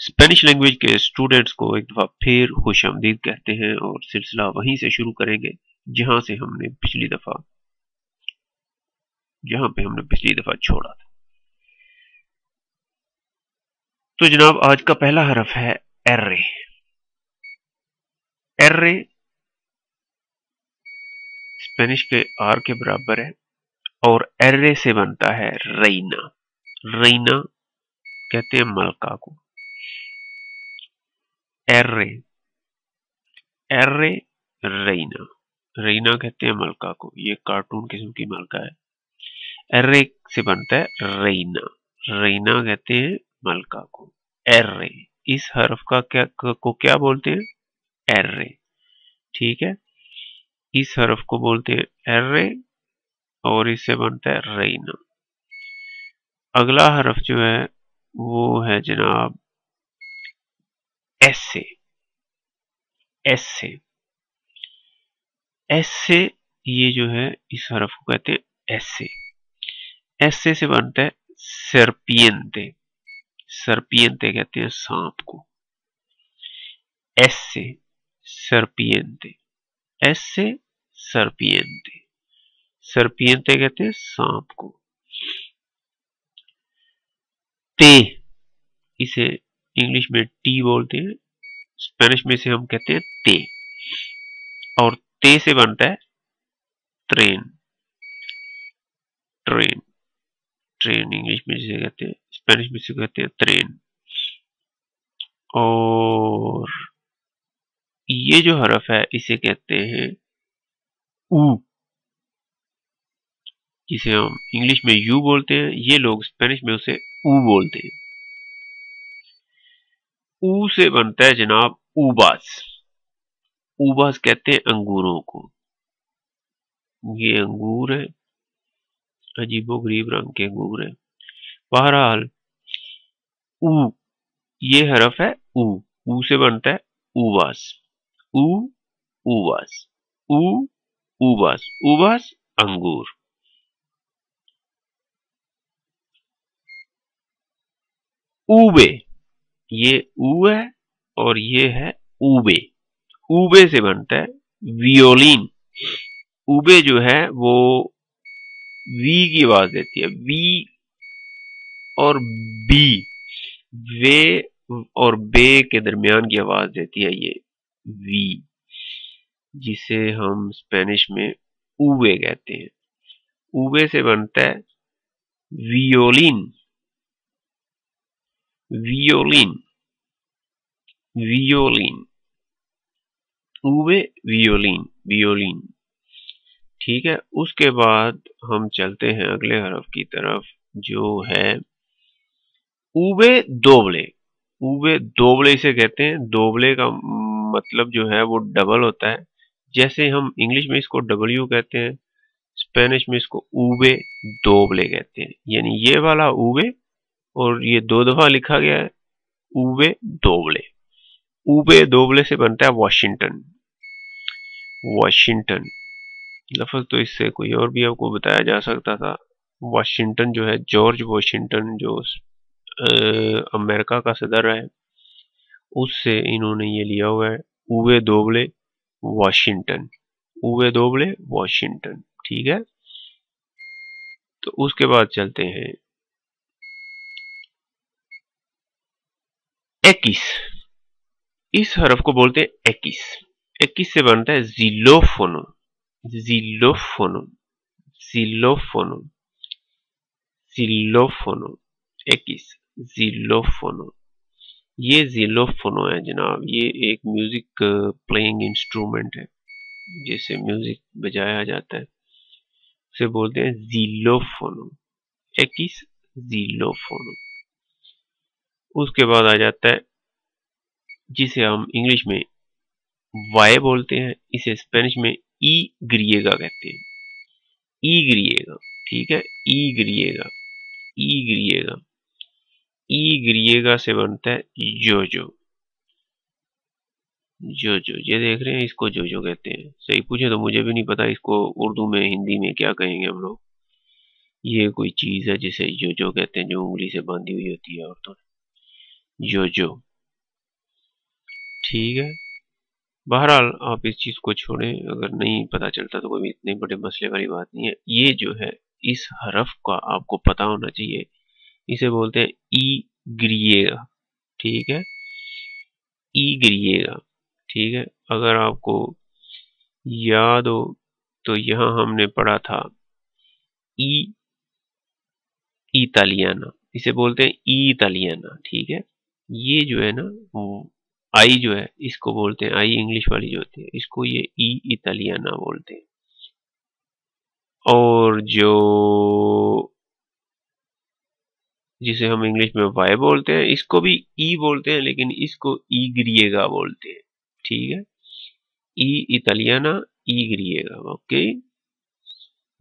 Spanish language के students को एक दफा फिर खुशामदीद कहते हैं और सिलसिला वहीं से शुरू करेंगे जहां हमने पिछली दफा छोड़ा था। तो जनाब आज का पहला हरफ है एर्रे। एर्रे स्पेनिश के आर के बराबर है और एर्रे से बनता है रईना। रईना कहते हैं मलका को। एर्रे एर्रे रईना, रईना कहते हैं मलका को। ये कार्टून किस्म की मलका है। एर्रे से बनता है रईना। रईना कहते हैं मलका को। एर्रे इस हरफ का क्या बोलते हैं? एर्रे। ठीक है, इस हरफ को बोलते हैं एर्रे और इससे बनता है रईना। अगला हरफ जो है वो है जनाब एस से। एस से एस से ये जो है इस हरफ को कहते हैं एस से। एस से बनता है सर्पियंते। सर्पियंते कहते हैं सांप को। एस से सर्पियंते। एस से सर्पियंते। सर्पियंते कहते हैं सांप को। ते इसे इंग्लिश में टी बोलते हैं, स्पेनिश में से हम कहते हैं ते। और ते से बनता है ट्रेन। ट्रेन ट्रेन इंग्लिश में जिसे कहते हैं, स्पेनिश में से कहते हैं ट्रेन। और ये जो हरफ है इसे कहते हैं ऊ, जिसे हम इंग्लिश में यू बोलते हैं, ये लोग स्पेनिश में उसे ऊ बोलते हैं। ऊ से बनता है जनाब ऊबास। ऊबास कहते हैं अंगूरों को। ये अंगूर है, अजीबोगरीब रंग के अंगूर है। बहरहाल ऊ, ये हरफ है ऊ। ऊ से बनता है ऊबास। ऊ ऊबास। ऊ ऊबास। ऊबास अंगूर। ऊबे, ये ऊ है और ये है ऊबे। ऊबे से बनता है वियोलिन। ऊबे जो है वो वी की आवाज देती है। वी और बी, वे और बे के दरमियान की आवाज देती है ये वी, जिसे हम स्पेनिश में ऊबे कहते हैं। ऊबे से बनता है वियोलिन। वियोलिन वियोलिन। ऊबे वियोलिन वियोलिन। ठीक है, उसके बाद हम चलते हैं अगले हरफ की तरफ जो है ऊबे दोबले। ऊबे दोबले इसे कहते हैं। दोबले का मतलब जो है वो डबल होता है। जैसे हम इंग्लिश में इसको डब्ल्यू कहते हैं, स्पेनिश में इसको ऊबे दोबले कहते हैं। यानी ये वाला ऊबे और ये दो दफा लिखा गया है ऊबे दोबले। ऊबे दोबले से बनता है वॉशिंगटन। वॉशिंगटन लफ्ज तो इससे कोई और भी आपको बताया जा सकता था। वॉशिंगटन जो है, जॉर्ज वॉशिंगटन जो अमेरिका का सदर है, उससे इन्होंने ये लिया हुआ है ऊबे दोबले वॉशिंगटन। ऊबे दोबले वॉशिंगटन। ठीक है, तो उसके बाद चलते हैं एक्किस। इस हरफ को बोलते हैं एक्किस। एक्किस से बनता है जिलोफोनो। जिलोफोनो जिलोफोनो जिलोफोनो। एक्किस जिलोफोनो। ये जिलोफोनो है जनाब, ये एक म्यूजिक प्लेइंग इंस्ट्रूमेंट है जिसे म्यूजिक बजाया जाता है, उसे बोलते हैं जिलोफोनो। एक्किस जिलोफोनो। उसके बाद आ जाता है जिसे हम इंग्लिश में वाई बोलते हैं, इसे स्पेनिश में ई ग्रिएगा कहते हैं। ई ग्रिएगा। ठीक है, ई ग्रिएगा। ई ग्रिएगा। ई ग्रिएगा से बनता है जोजो। जोजो, ये देख रहे हैं, इसको जोजो कहते हैं। सही पूछे तो मुझे भी नहीं पता इसको उर्दू में हिंदी में क्या कहेंगे हम लोग। ये कोई चीज है जिसे जोजो कहते हैं, जो उंगली से बांधी हुई होती है औरतों ने। जोजो। ठीक है। बहरहाल आप इस चीज को छोड़ें, अगर नहीं पता चलता तो कोई इतने बड़े मसले वाली बात नहीं है। ये जो है इस हरफ का आपको पता होना चाहिए, इसे बोलते हैं ई ग्रीएगा। ठीक है, ई ग्रीएगा। ठीक है, अगर आपको याद हो तो यहां हमने पढ़ा था ई इतालियाना, इसे बोलते हैं ई इतालियाना। ठीक है, ये जो है ना वो आई जो है इसको बोलते हैं, आई इंग्लिश वाली जो होती है इसको ये ई इतालियाना बोलते हैं। और जो जिसे हम इंग्लिश में वाई बोलते हैं इसको भी ई बोलते हैं, लेकिन इसको ई ग्रीएगा बोलते हैं। ठीक है, ई इतालियाना, ई ग्रीएगा। ओके,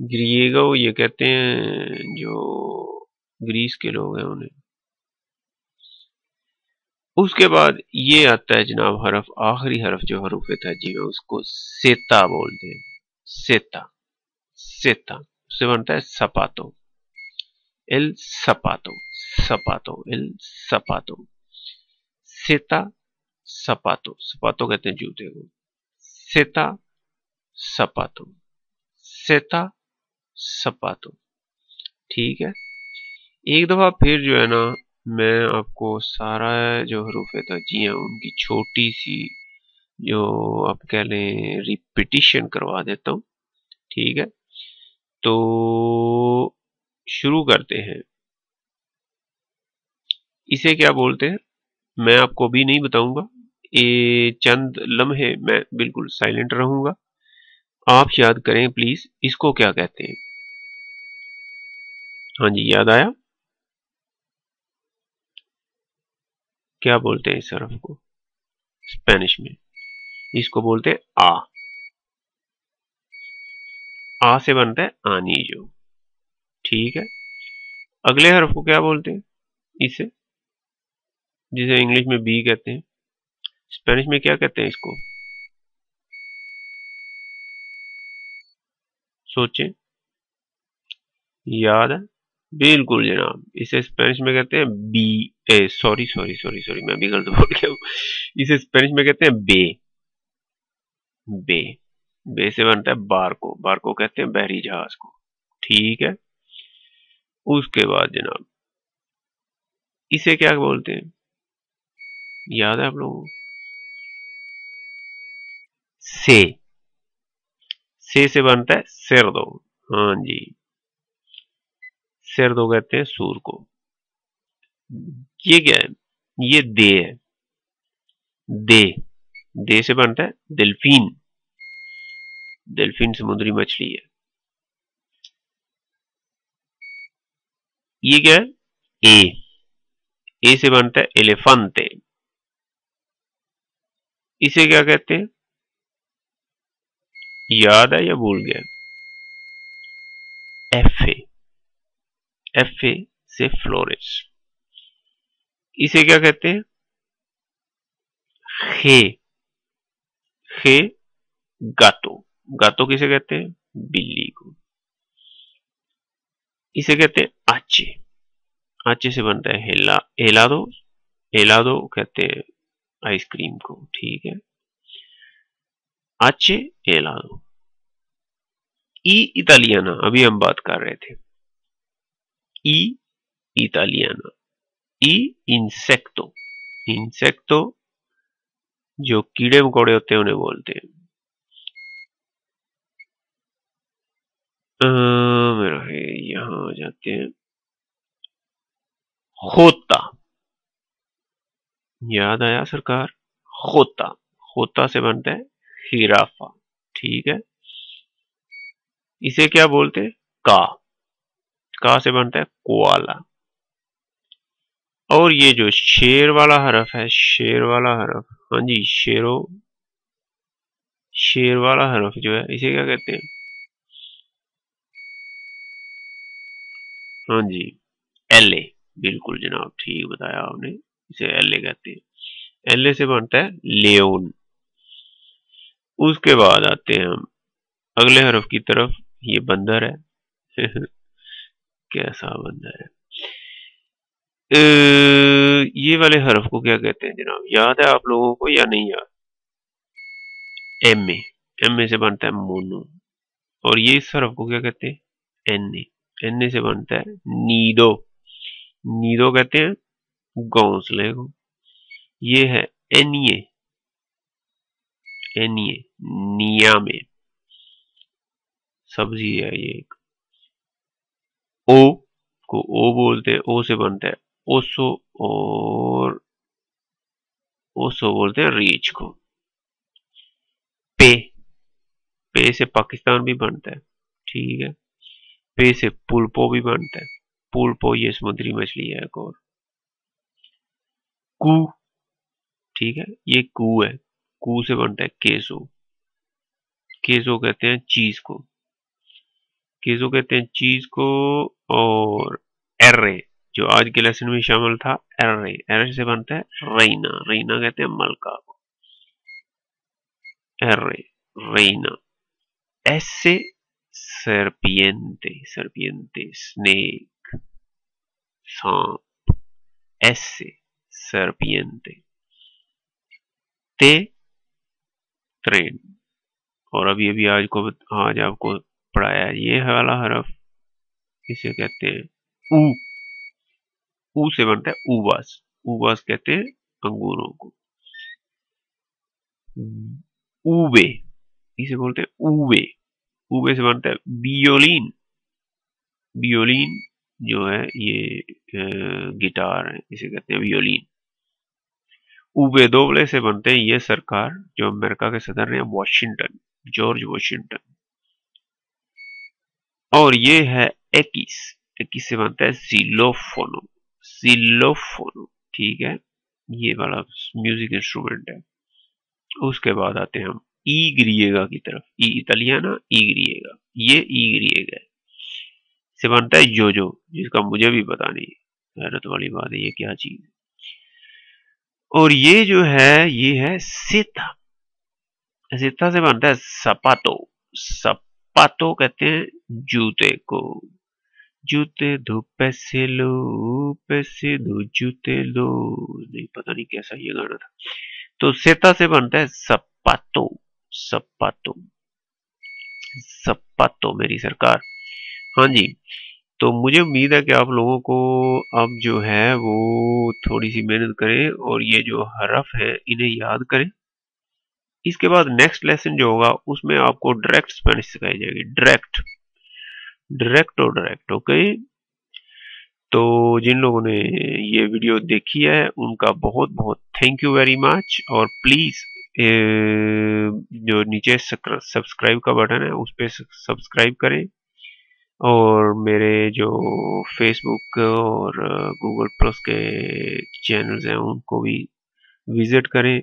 ग्रीएगो ये कहते हैं जो ग्रीस के लोग हैं उन्हें। उसके बाद ये आता है जनाब हरफ, आखिरी हरफ जो हरूफ तहज्जी में, उसको सेता बोलते हैं। सेता, सेता उससे बनता है सपातो, एल सपातो, सपातो, एल सपातो। सेता सपातो, सपातो कहते हैं जूते को। सेता सपातो, सेता सपातो। ठीक है, एक दफा फिर जो है ना मैं आपको सारा जो हरूफ तहज्जी हैं उनकी छोटी सी जो आप कह लें रिपीटिशन करवा देता हूं। ठीक है, तो शुरू करते हैं। इसे क्या बोलते हैं मैं आपको अभी नहीं बताऊंगा, ये चंद लम्हे मैं बिल्कुल साइलेंट रहूंगा, आप याद करें प्लीज इसको क्या कहते हैं। हाँ जी, याद आया? क्या बोलते हैं इस हरफ को स्पेनिश में? इसको बोलते हैं आ से बनता है आनीजो। ठीक है, अगले हरफ को क्या बोलते हैं इसे, जिसे इंग्लिश में बी कहते हैं, स्पेनिश में क्या कहते हैं इसको? सोचें, याद है? बिल्कुल जनाब, इसे स्पेनिश में कहते हैं बी, ए सॉरी सॉरी सॉरी सॉरी, मैं भी गलत बोल गया हूँ। इसे स्पेनिश में कहते हैं बे, बे। बे से बनता है बार को, बार को कहते हैं बहरी जहाज को। ठीक है, उसके बाद जनाब इसे क्या बोलते हैं, याद है आप लोगों को? से बनता है सिर दो। हाँ जी, सिर दो कहते हैं सूर को। ये क्या है? ये दे है, दे। दे से बनता है दिल्फीन, दिल्फीन समुद्री मछली है। ये क्या है? ए से बनता है एलिफेंटे, इसे क्या कहते हैं, याद है या भूल गया? एफ ए, एफ ए से फ्लोरेस, इसे क्या कहते हैं? खे, खे गातो, गातो किसे कहते हैं? बिल्ली को। इसे कहते हैं आचे, आचे से बनता है हेलादो, हेलादो कहते हैं आइसक्रीम को। ठीक है, आचे हेलादो। ई इतालियाना अभी हम बात कर रहे थे, ई इतालियाना। ई इंसेक्टो, इंसेक्टो जो कीड़े मकोड़े होते हैं उन्हें बोलते हैं। मेरा है, यहां आ जाते हैं। होता, याद आया सरकार? होता, होता से बनता है हिराफा। ठीक है, इसे क्या बोलते हैं? का से बनता है कोआला। और ये जो शेर वाला हरफ है, शेर वाला हरफ, हाँ जी शेरो, शेर वाला हरफ जो है इसे क्या कहते हैं? हाँ जी, एल ए, बिल्कुल जनाब ठीक बताया आपने, इसे एल ए कहते हैं। एल ए से बनता है लेओन। उसके बाद आते हैं हम अगले हरफ की तरफ, ये बंदर है। कैसा बंदर है? ये वाले हरफ को क्या कहते हैं जनाब, याद है आप लोगों को या नहीं याद? एम ए, एम ए से बनता है मोनो। और ये इस हरफ को क्या कहते हैं? एन ए, एन ए से बनता है नीडो, नीडो कहते हैं घोंसले को। ये है एनिए, एनिए निया में, सब्जी है ये एक। ओ को ओ बोलते हैं, ओ से बनता है ओसो, और ओसो बोलते हैं रीछ को। पे, पे से पाकिस्तान भी बनता है, ठीक है। पे से पुल्पो भी बनता है, पुल्पो ये समुद्री मछली है एक और। कू, ठीक है, ये कू है, कू से बनता है केसो, केसो कहते हैं चीज को, केसो कहते हैं चीज को। और एर्रे, जो आज के लेसन में शामिल था, एर्रे, एर्रे से बनता है रेना, रेना कहते हैं मलका को, एर्रे रेना। एस से सर्पियंते, सर्पियंते स्नेक, सांप, एस से सर्पियंते। ते ट्रेन, और अभी अभी आज आपको पढ़ाया ये वाला हरफ, इसे कहते हैं ऊ, ऊ से बनता है उबास, उबास कहते हैं अंगूरों को। ऊबे, इसे बोलते हैं ऊबे, ऊबे से बनता है बियोलिन, बियोलिन जो है ये गिटार है, इसे कहते हैं वियोलिन। ऊबे दोबले से बनते हैं ये सरकार, जो अमेरिका के सदर हैं वॉशिंगटन, जॉर्ज वॉशिंगटन। और ये है एकिस, एकिस से बनता है जिलोफोनो, जिलोफोनो, ठीक है। ये वाला म्यूजिक इंस्ट्रूमेंट है। उसके बाद आते हैं हम ई ग्रिएगा की तरफ, ई इतालियाना, ई ग्रिएगा, ये ई ग्रिएगा से बनता है जोजो, जिसका मुझे भी पता नहीं, हैरत वाली बात है ये क्या चीज है। और ये जो है ये है सीता, सीता से बनता है सपातो, सपातो कहते हैं जूते को, जूते दो पैसे लो, पैसे दो जूते लो, नहीं पता नहीं कैसा ये गाना था। तो सेता से बनता है सपातो, सपातो, सपातो मेरी सरकार। हाँ जी, तो मुझे उम्मीद है कि आप लोगों को अब जो है वो थोड़ी सी मेहनत करें और ये जो हरफ है इन्हें याद करें। इसके बाद नेक्स्ट लेसन जो होगा उसमें आपको डायरेक्ट स्पेनिश सिखाई जाएगी, डायरेक्ट, डायरेक्ट और डायरेक्ट, ओके। तो जिन लोगों ने ये वीडियो देखी है उनका बहुत बहुत थैंक यू वेरी मच। और प्लीज जो नीचे सब्सक्राइब का बटन है उस पर सब्सक्राइब करें, और मेरे जो फेसबुक और गूगल प्लस के चैनल्स हैं उनको भी विजिट करें।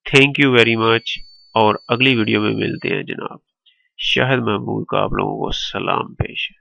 थैंक यू वेरी मच, और अगली वीडियो में मिलते हैं जनाब। शाहिद महमूद का आप लोगों को सलाम पेश है।